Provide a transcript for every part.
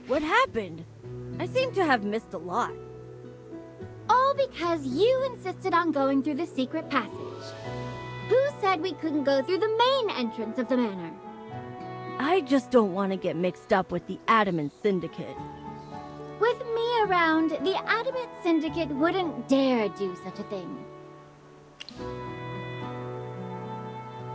What happened? I seem to have missed a lot. All because you insisted on going through the secret passage. Who said we couldn't go through the main entrance of the manor? I just don't want to get mixed up with the Adamant Syndicate. With me around, the Adamant Syndicate wouldn't dare do such a thing.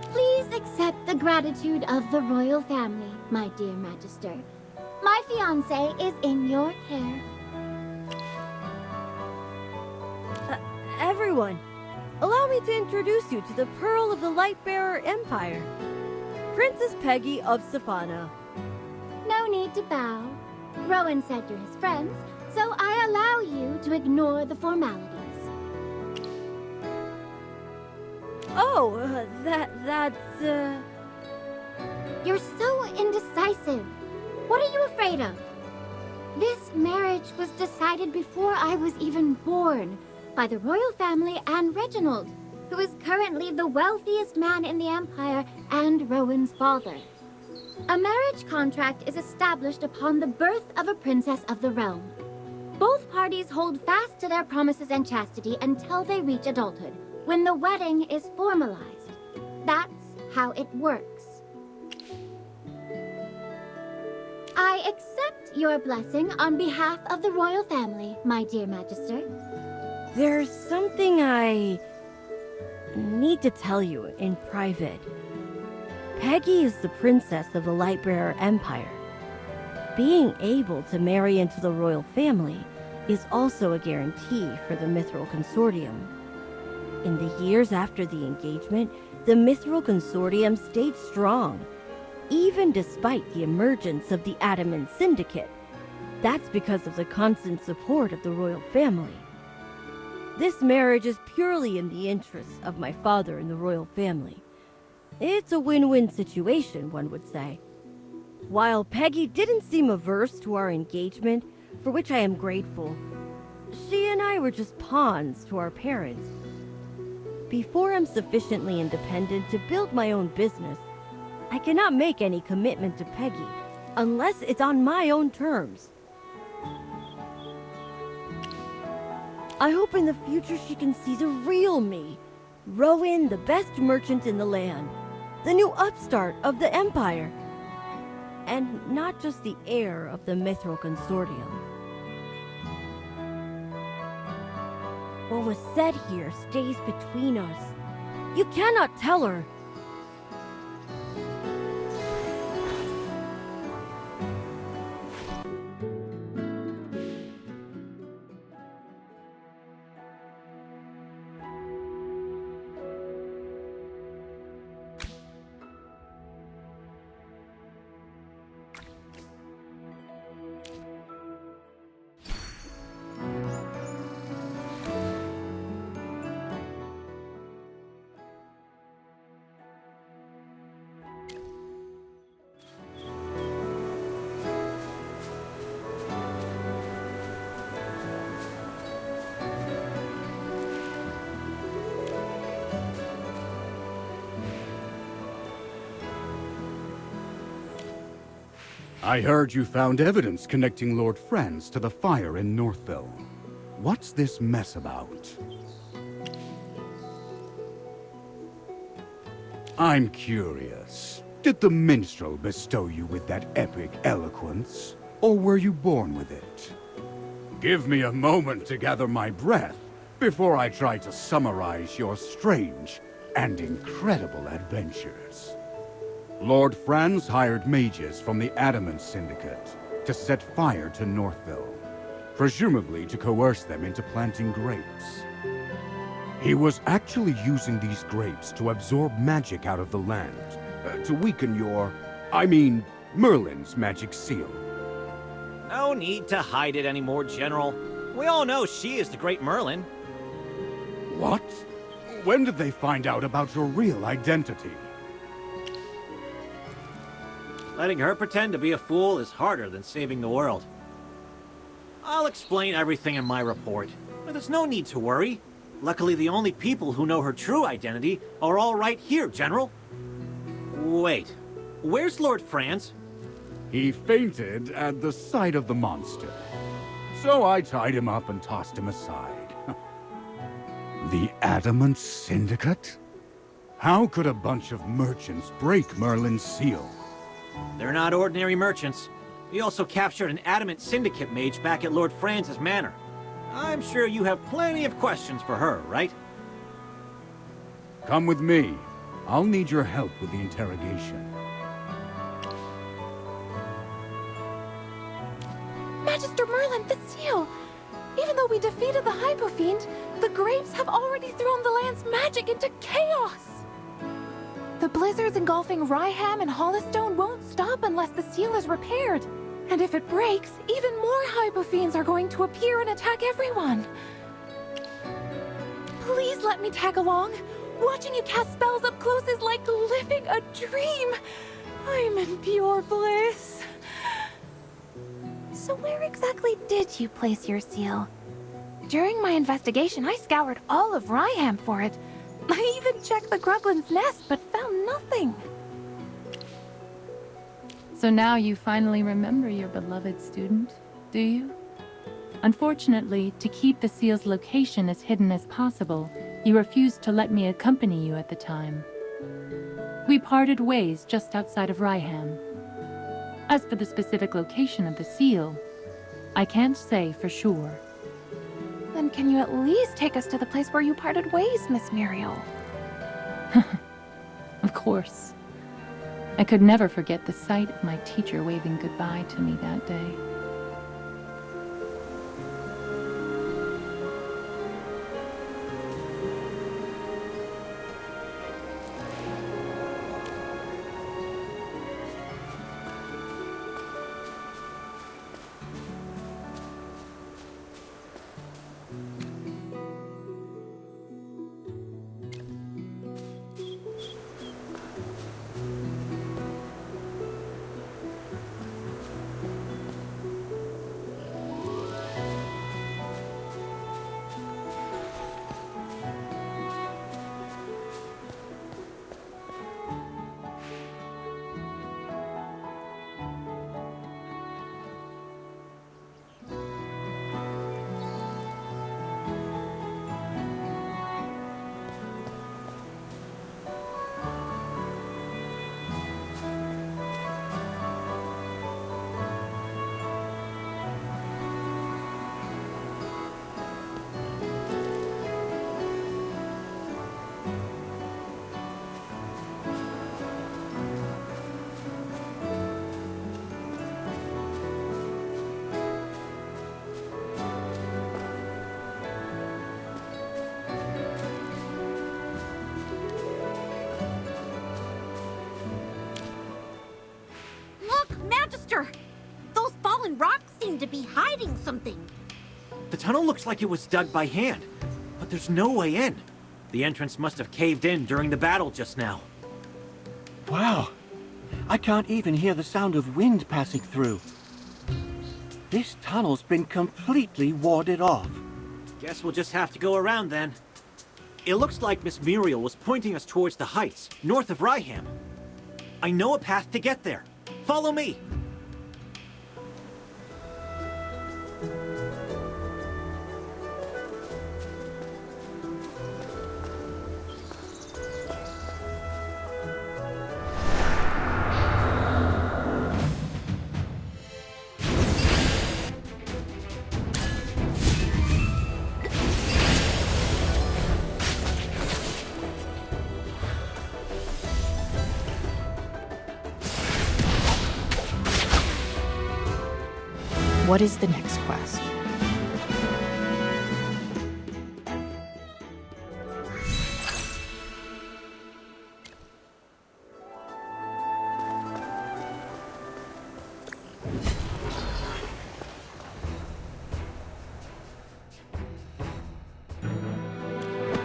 Please accept the gratitude of the royal family, my dear Magister. My fiancé is in your care. Everyone, allow me to introduce you to the Pearl of the Lightbearer Empire, Princess Peggy of Safana. No need to bow. Rowan said you're his friends, so I allow you to ignore the formalities. Oh, that's. You're so indecisive. What are you afraid of? This marriage was decided before I was even born by the royal family and Reginald, who is currently the wealthiest man in the Empire and Rowan's father. A marriage contract is established upon the birth of a princess of the realm. Both parties hold fast to their promises and chastity until they reach adulthood, when the wedding is formalized. That's how it works. I accept your blessing on behalf of the royal family, my dear Magister. There's something I need to tell you in private. Peggy is the princess of the Lightbearer Empire. Being able to marry into the royal family is also a guarantee for the Mithril Consortium. In the years after the engagement, the Mithril Consortium stayed strong, even despite the emergence of the Adamant Syndicate. That's because of the constant support of the royal family. This marriage is purely in the interests of my father and the royal family. It's a win-win situation, one would say. While Peggy didn't seem averse to our engagement, for which I am grateful, she and I were just pawns to our parents. Before I'm sufficiently independent to build my own business, I cannot make any commitment to Peggy, unless it's on my own terms. I hope in the future she can see the real me. Rowan, the best merchant in the land. The new upstart of the Empire. And not just the heir of the Mithril Consortium. What was said here stays between us. You cannot tell her. I heard you found evidence connecting Lord Franz to the fire in Northville. What's this mess about? I'm curious. Did the minstrel bestow you with that epic eloquence? Or were you born with it? Give me a moment to gather my breath before I try to summarize your strange and incredible adventures. Lord Franz hired mages from the Adamant Syndicate to set fire to Northville, presumably to coerce them into planting grapes. He was actually using these grapes to absorb magic out of the land, to weaken Merlin's magic seal. No need to hide it anymore, General. We all know she is the Great Merlin. What? When did they find out about your real identity? Letting her pretend to be a fool is harder than saving the world. I'll explain everything in my report, but there's no need to worry. Luckily, the only people who know her true identity are all right here, General. Wait, where's Lord Franz? He fainted at the sight of the monster. So I tied him up and tossed him aside. The Adamant Syndicate? How could a bunch of merchants break Merlin's seal? They're not ordinary merchants. We also captured an Adamant Syndicate mage back at Lord Franz's manor. I'm sure you have plenty of questions for her, right? Come with me. I'll need your help with the interrogation. Magister Merlin, the seal! Even though we defeated the Hypofiend, the Grapes have already thrown the land's magic into chaos! The blizzards engulfing Ryham and Hollystone won't stop unless the seal is repaired. And if it breaks, even more Hypofiends are going to appear and attack everyone. Please let me tag along. Watching you cast spells up close is like living a dream. I'm in pure bliss. So where exactly did you place your seal? During my investigation, I scoured all of Ryham for it. I even checked the Gruglin's nest, but found nothing. So now you finally remember your beloved student, do you? Unfortunately, to keep the seal's location as hidden as possible, you refused to let me accompany you at the time. We parted ways just outside of Ryham. As for the specific location of the seal, I can't say for sure. Then can you at least take us to the place where you parted ways, Miss Muriel? Of course. I could never forget the sight of my teacher waving goodbye to me that day. Those fallen rocks seem to be hiding something. The tunnel looks like it was dug by hand, but there's no way in. The entrance must have caved in during the battle just now. Wow. I can't even hear the sound of wind passing through. This tunnel's been completely warded off. Guess we'll just have to go around then. It looks like Miss Muriel was pointing us towards the heights, north of Ryham. I know a path to get there. Follow me! What is the next quest?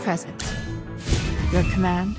Present. Your command?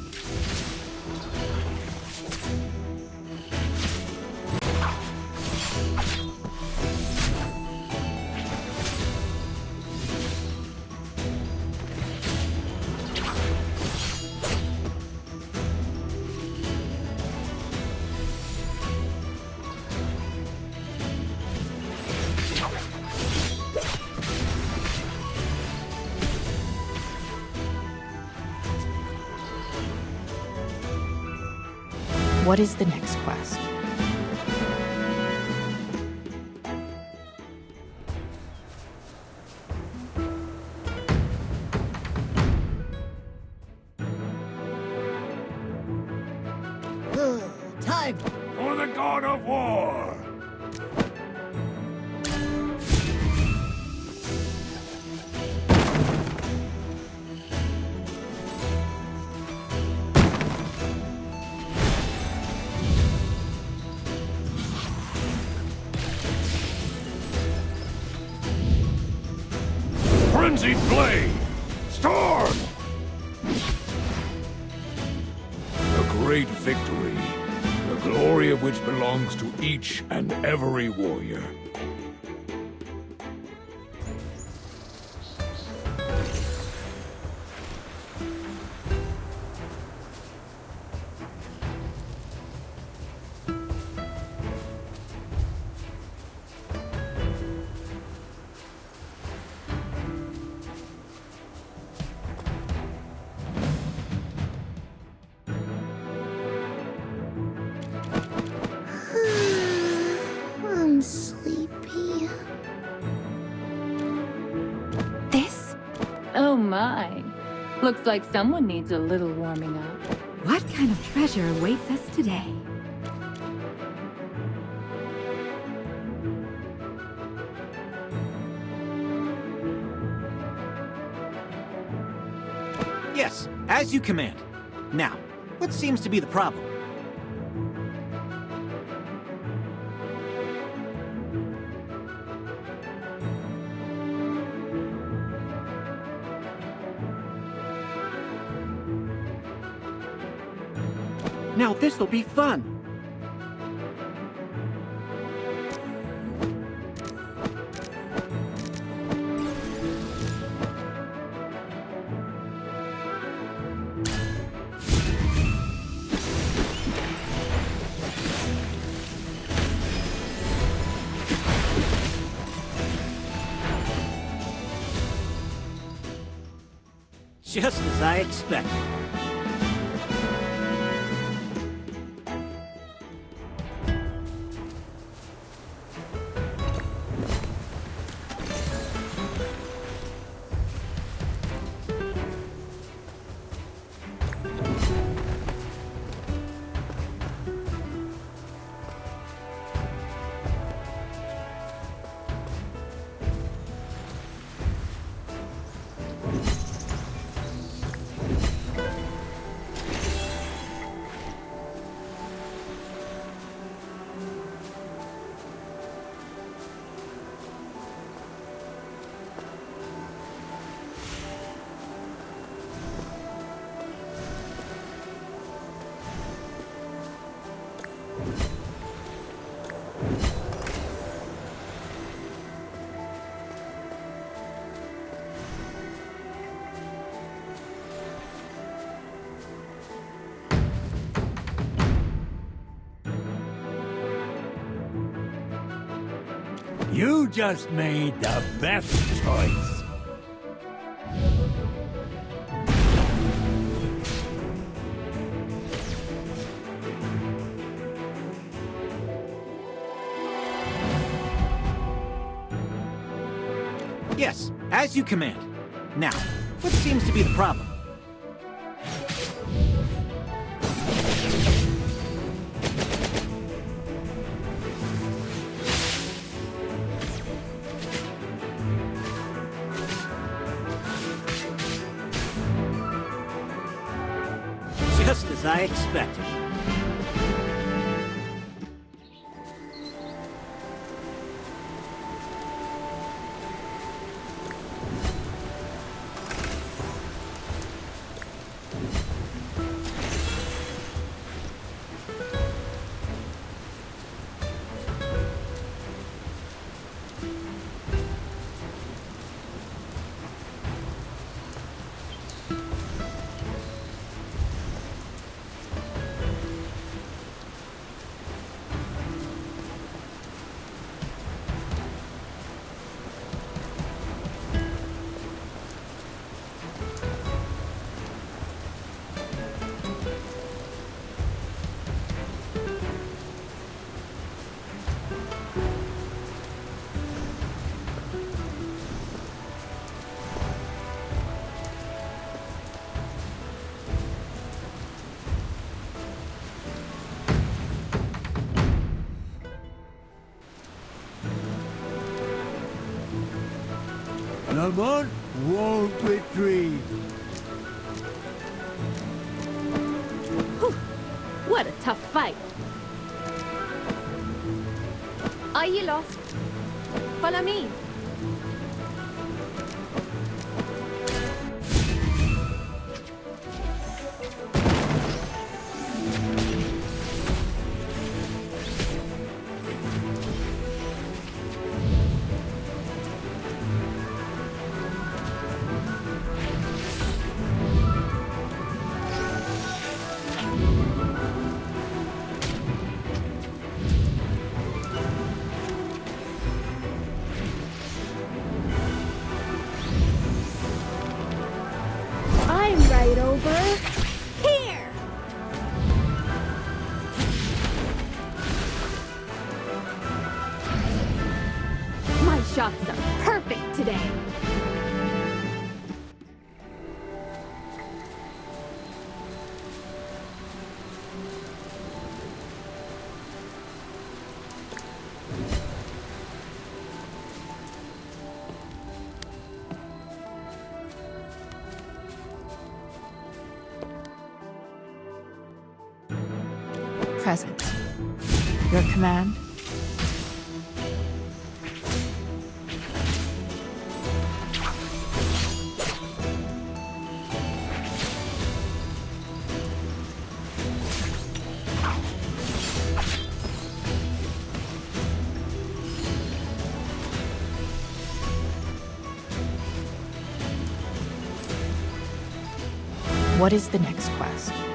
What is the next quest? Time! For the god of war! Frenzied blade! Storm! A great victory, the glory of which belongs to each and every warrior. I'm sleepy. This? Oh my. Looks like someone needs a little warming up. What kind of treasure awaits us today? Yes, as you command. Now, what seems to be the problem? Now this'll be fun. Just as I expected. You just made the best choice. Yes, as you command. Now, what seems to be the problem? Just as I expected. Paimon won't retreat. What a tough fight. Are you lost? Follow me. I'm right over here. My shots are perfect today. Present. Your command? What is the next quest?